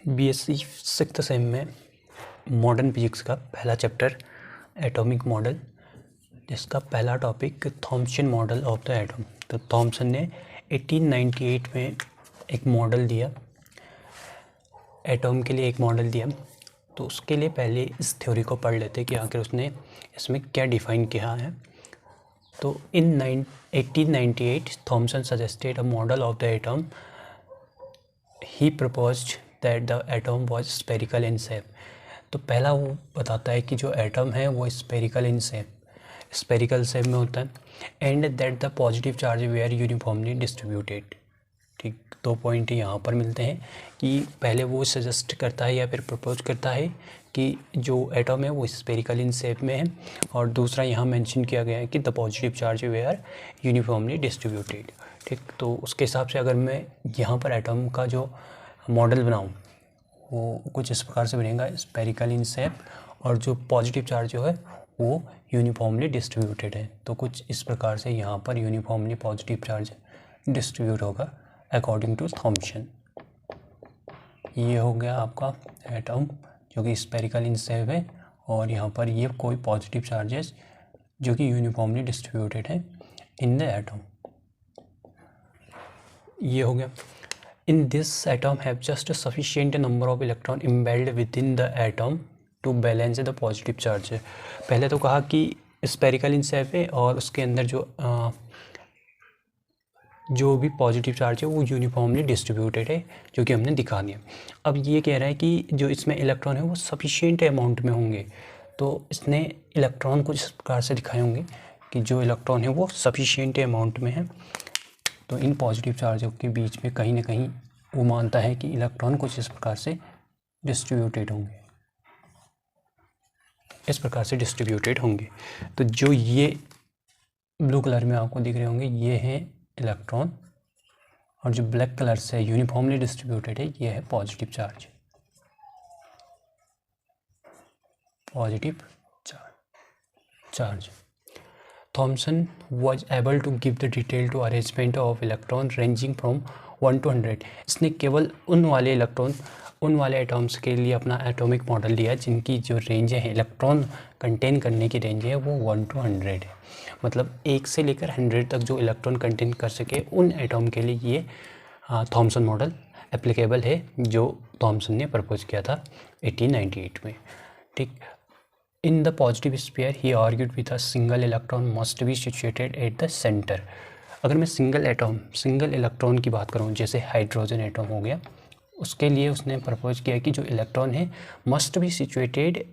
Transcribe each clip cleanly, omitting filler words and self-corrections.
BSc sixth same में modern physics का पहला चैप्टर एटॉमिक मॉडल, जिसका पहला topic Thomson model of the atom. तो थॉम्सन ने 1898 में एक मॉडल दिया, एटॉम के लिए एक मॉडल दिया। तो उसके लिए पहले इस थ्योरी को पढ़ लेते कि आखिर उसने इसमें क्या डिफ़ाइन किया है। तो in 1898 Thomson suggested a model of the atom. He proposed that the atom was spherical in shape. तो पहला वो बताता है कि जो एटम है वो spherical in shape, spherical shape में होता है, and that the positive charge were uniformly distributed. ठीक, 2 पॉइंट यहाँ पर मिलते हैं कि पहले वो सजेस्ट करता है या फिर प्रपोज करता है कि जो एटम है वो स्फेरिकल इन शेप में है, और दूसरा यहाँ मेंशन किया गया है कि the positive charge were uniformly distributed. ठीक, तो उसके हिसाब से अगर मैं यहाँ पर एटम का जो मॉडल बनाऊँ वो कुछ इस प्रकार से बनेगा, स्फेरिकल इन शेप, और जो पॉजिटिव चार्ज जो है वो यूनिफॉर्मली डिस्ट्रीब्यूटेड है। तो कुछ इस प्रकार से यहाँ पर यूनिफॉर्मली पॉजिटिव चार्ज डिस्ट्रीब्यूट होगा अकॉर्डिंग टू थॉम्सन। ये हो गया आपका एटम जो कि स्फेरिकल इन शेप है, और यहाँ पर ये कोई पॉजिटिव चार्जेस जो कि यूनिफॉर्मली डिस्ट्रीब्यूटेड है इन द एटम। ये हो गया। In this atom have just a sufficient number of electron embedded within the atom to balance the positive charge। पहले तो कहा कि स्फेरिकल इन शेप है और उसके अंदर जो भी पॉजिटिव चार्ज है वो यूनिफॉर्मली डिस्ट्रीब्यूटेड है, जो कि हमने दिखा दिया। अब ये कह रहा है कि जो इसमें इलेक्ट्रॉन है वो सफिशिएंट अमाउंट में होंगे। तो इसने इलेक्ट्रॉन कुछ इस प्रकार से दिखाए होंगे कि जो इलेक्ट्रॉन है वो सफिशिएंट अमाउंट में है। तो इन पॉजिटिव चार्जों के बीच में कहीं ना कहीं वो मानता है कि इलेक्ट्रॉन कुछ इस प्रकार से डिस्ट्रीब्यूटेड होंगे, इस प्रकार से डिस्ट्रीब्यूटेड होंगे। तो जो ये ब्लू कलर में आपको दिख रहे होंगे ये हैं इलेक्ट्रॉन, और जो ब्लैक कलर से यूनिफॉर्मली डिस्ट्रीब्यूटेड है ये है positive charge, positive charge. Thomson was able to give the detail to arrangement of electron ranging from 1 to 100। इसने केवल उन वाले एटॉम्स के लिए अपना एटॉमिक मॉडल लिया जिनकी जो रेंज है, इलेक्ट्रॉन कंटेन करने की रेंज है वो 1 to 100 है। मतलब 1 से लेकर 100 तक जो इलेक्ट्रॉन कंटेन कर सके उन एटॉम के लिए ये थॉम्सन मॉडल एप्लीकेबल है, जो थॉम्सन ने प्रपोज किया था 1898 में। ठीक, In the positive sphere, he argued with a single electron must be situated at the center। अगर मैं सिंगल इलेक्ट्रॉन की बात करूँ, जैसे हाइड्रोजन एटम हो गया, उसके लिए उसने प्रपोज किया कि जो इलेक्ट्रॉन है must be situated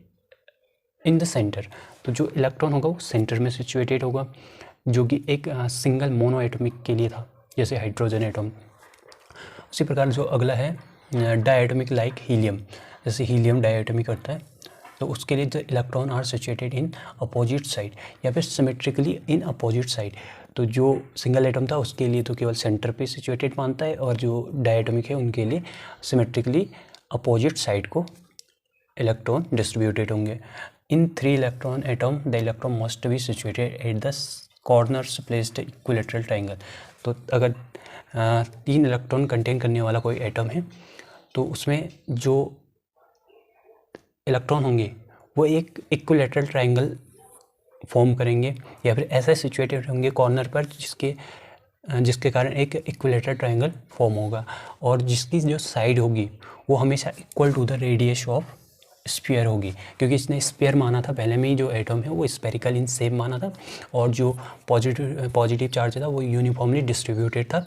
in the centre. तो जो इलेक्ट्रॉन होगा वो सेंटर में सिचुएटेड होगा, जो कि एक सिंगल मोनो एटॉमिक के लिए था, जैसे हाइड्रोजन एटम। उसी प्रकार जो अगला है डायटोमिक लाइक हीलियम, जैसे हीलियम डायटोमिक करता है, तो उसके लिए the electron are situated in opposite side या फिर सिमेट्रिकली इन अपोजिट साइड। तो जो सिंगल एटम था उसके लिए तो केवल सेंटर पे सिचुएटेड मानता है, और जो डायटोमिक है उनके लिए सिमेट्रिकली अपोजिट साइड को इलेक्ट्रॉन डिस्ट्रीब्यूटेड होंगे। इन 3 electron atom the electron must be situated at the corners placed equilateral triangle. तो अगर 3 इलेक्ट्रॉन कंटेन करने वाला कोई एटम है तो उसमें जो इलेक्ट्रॉन होंगे वो एक इक्विलेटरल ट्रायंगल फॉर्म करेंगे, या फिर ऐसे सिचुएटेड होंगे कॉर्नर पर जिसके कारण एक इक्विलेटरल ट्रायंगल फॉर्म होगा, और जिसकी जो साइड होगी वो हमेशा equal to the radius of sphere होगी, क्योंकि इसने स्फीयर माना था पहले में ही, जो एटम है वो स्फेरिकल इन शेप माना था, और जो पॉजिटिव चार्ज था वो यूनिफॉर्मली डिस्ट्रीब्यूटेड था,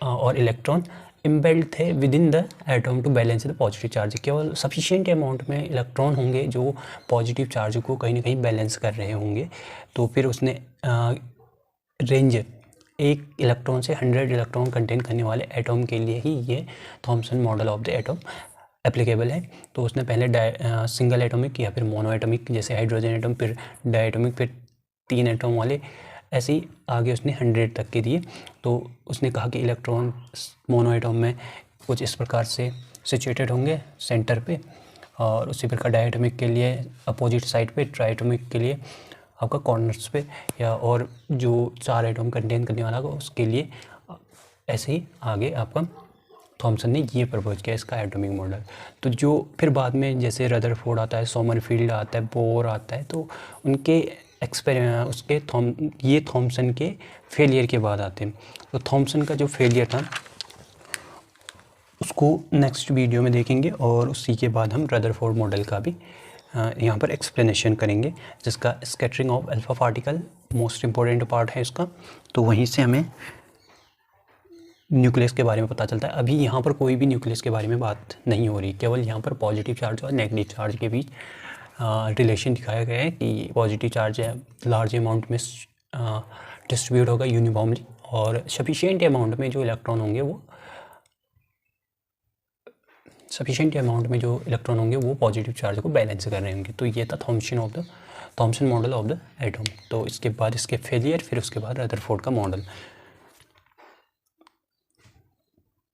और इलेक्ट्रॉन इम्बेल्ड थे within the atom to balance the positive charge. केवल सफिशिएंट अमाउंट में इलेक्ट्रॉन होंगे जो पॉजिटिव चार्ज को कहीं ना कहीं बैलेंस कर रहे होंगे। तो फिर उसने रेंज 1 इलेक्ट्रॉन से 100 इलेक्ट्रॉन कंटेन करने वाले एटम के लिए ही ये Thomson model of the atom applicable है। तो उसने पहले सिंगल एटॉमिक या फिर मोनो एटॉमिक, जैसे हाइड्रोजन एटम, फिर डायटोमिक, फिर 3 एटम वाले, ऐसे ही आगे उसने 100 तक के दिए। तो उसने कहा कि इलेक्ट्रॉन मोनो एटम में कुछ इस प्रकार से सिचुएटेड होंगे सेंटर पे, और उसी प्रकार डायटोमिक के लिए अपोजिट साइड पे, ट्राइटोमिक के लिए आपका कॉर्नर्स पे, या और जो 4 एटम कंटेन करने वाला होगा उसके लिए ऐसे ही आगे आपका थॉमसन ने ये प्रपोज किया इसका एटॉमिक मॉडल। तो जो फिर बाद में जैसे रदरफोर्ड आता है, सोमरफील्ड आता है, बोर आता है, तो उनके ये थॉमसन के फेलियर के बाद आते हैं। तो थॉमसन का जो फेलियर था उसको नेक्स्ट वीडियो में देखेंगे, और उसी के बाद हम रदरफोर्ड मॉडल का भी यहाँ पर एक्सप्लेनेशन करेंगे, जिसका scattering of alpha particle most important part है इसका। तो वहीं से हमें न्यूक्लियस के बारे में पता चलता है। अभी यहाँ पर कोई भी न्यूक्लियस के बारे में बात नहीं हो रही, केवल यहाँ पर पॉजिटिव चार्ज और नेगेटिव चार्ज के बीच रिलेशन दिखाया गया है कि पॉजिटिव चार्ज है लार्ज अमाउंट में डिस्ट्रीब्यूट होगा यूनिफॉर्मली, और सफिशिएंट अमाउंट में जो इलेक्ट्रॉन होंगे वो पॉजिटिव चार्ज को बैलेंस कर रहे होंगे। तो ये था Thompson model of the atom. तो इसके बाद इसके फेलियर, फिर उसके बाद रदरफोर्ड का मॉडल।